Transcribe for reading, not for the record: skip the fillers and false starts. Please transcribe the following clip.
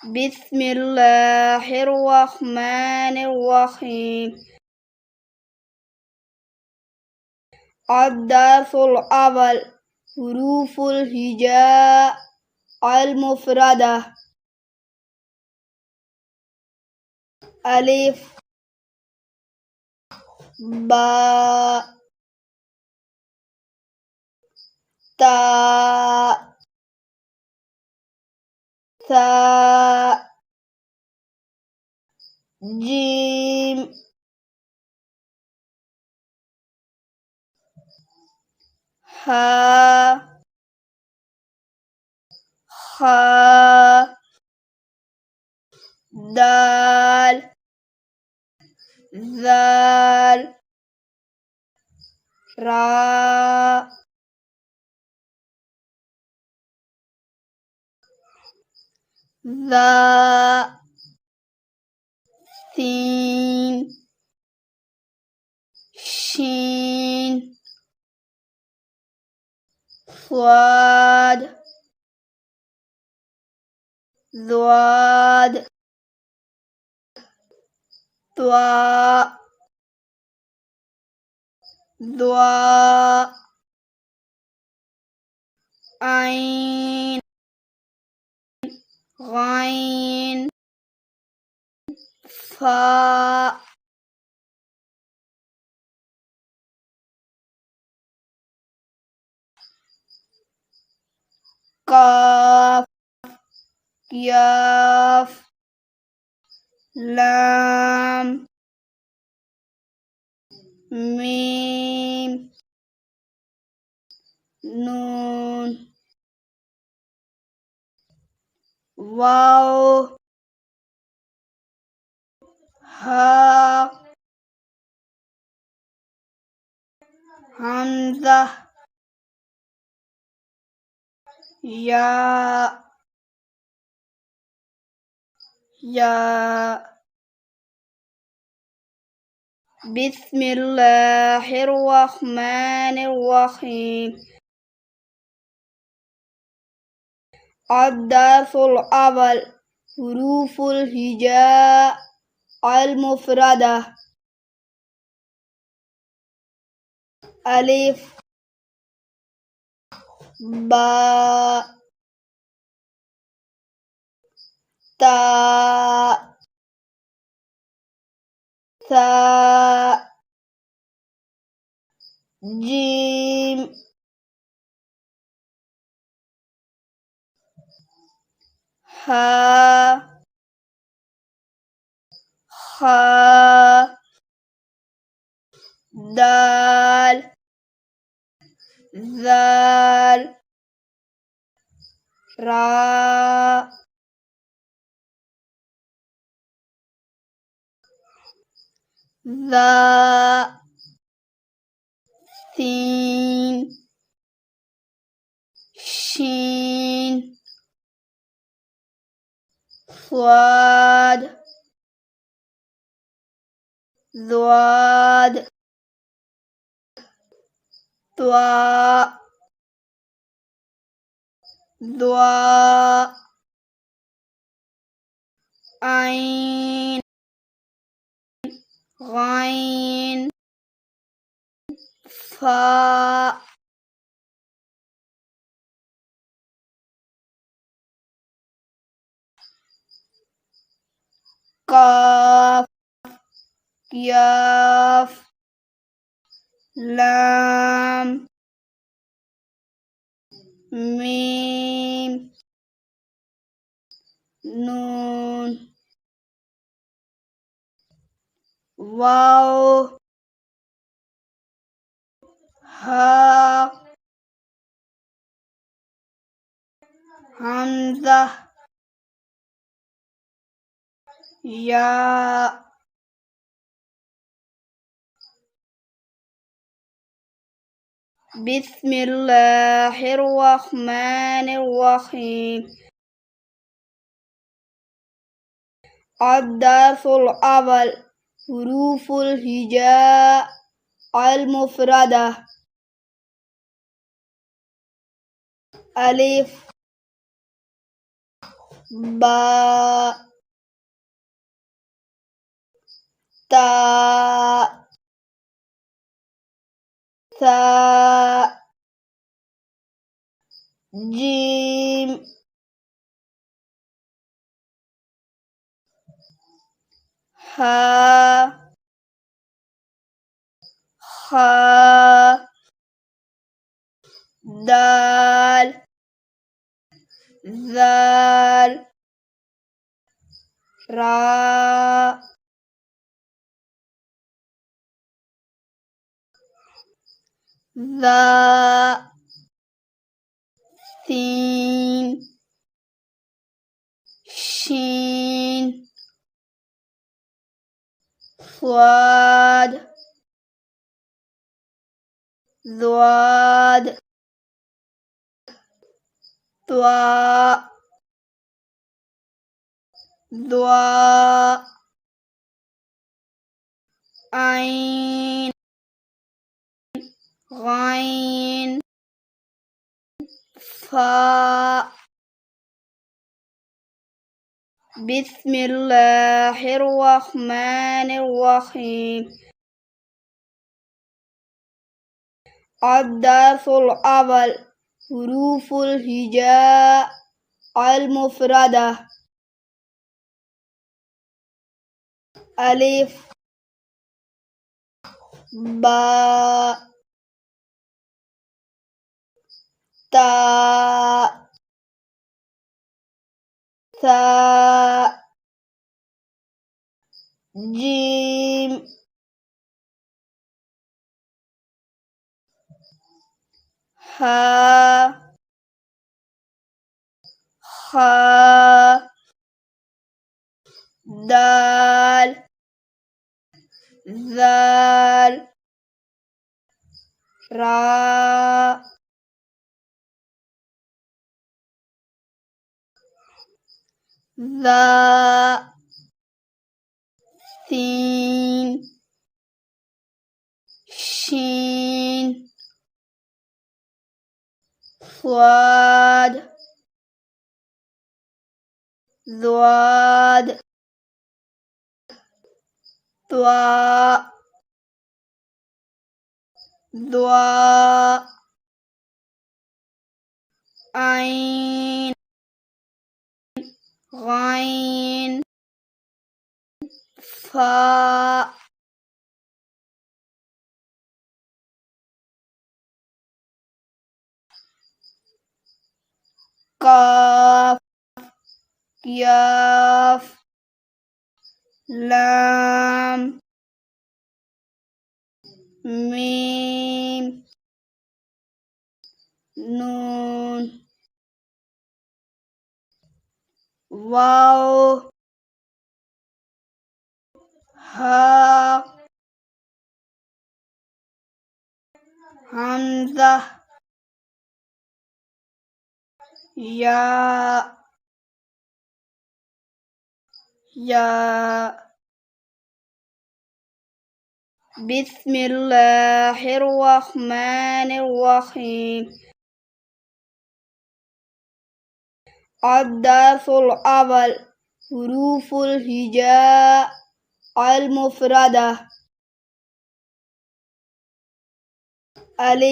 بسم الله الرحمن الرحيم. الدرس الأول حروف الهجاء المفردة. ألف باء تاء ثاء جيم ها خاء دال ذال راء ذا سين شين صاد ضاد طاء ضاء عين غين فاء قاف ياف لام ميم نون واو ها همزة ياء بسم الله الرحمن الرحيم. الدرس الأول حروف الهجاء المفردة. ألف باء تاء ثاء جيم ها خاء دال ذال راء ذا سين شين صاد ضاد طاء ضاء عين غين فاء قاف ياف لام ميم نون واو ها همزة ياء بسم الله الرحمن الرحيم. الدرس الأول حروف الهجاء المفردة. ألف با تا ثاء جيم ها خا دال ذال را ذا ثين شين صاد ضاد ضاء ضاء عين غين فاء بسم الله الرحمن الرحيم الدرس الأول حروف الهجاء المفردة ألف باء تاء ثاء جيم ها خا دال ذال را ذا ثين شين صاد ضاد ضاء ضاء عين غين فاء قاف ياف لام ميم نون واو ها همزة يا بسم الله الرحمن الرحيم الدرس الأول حروف الهجاء المفردة ألف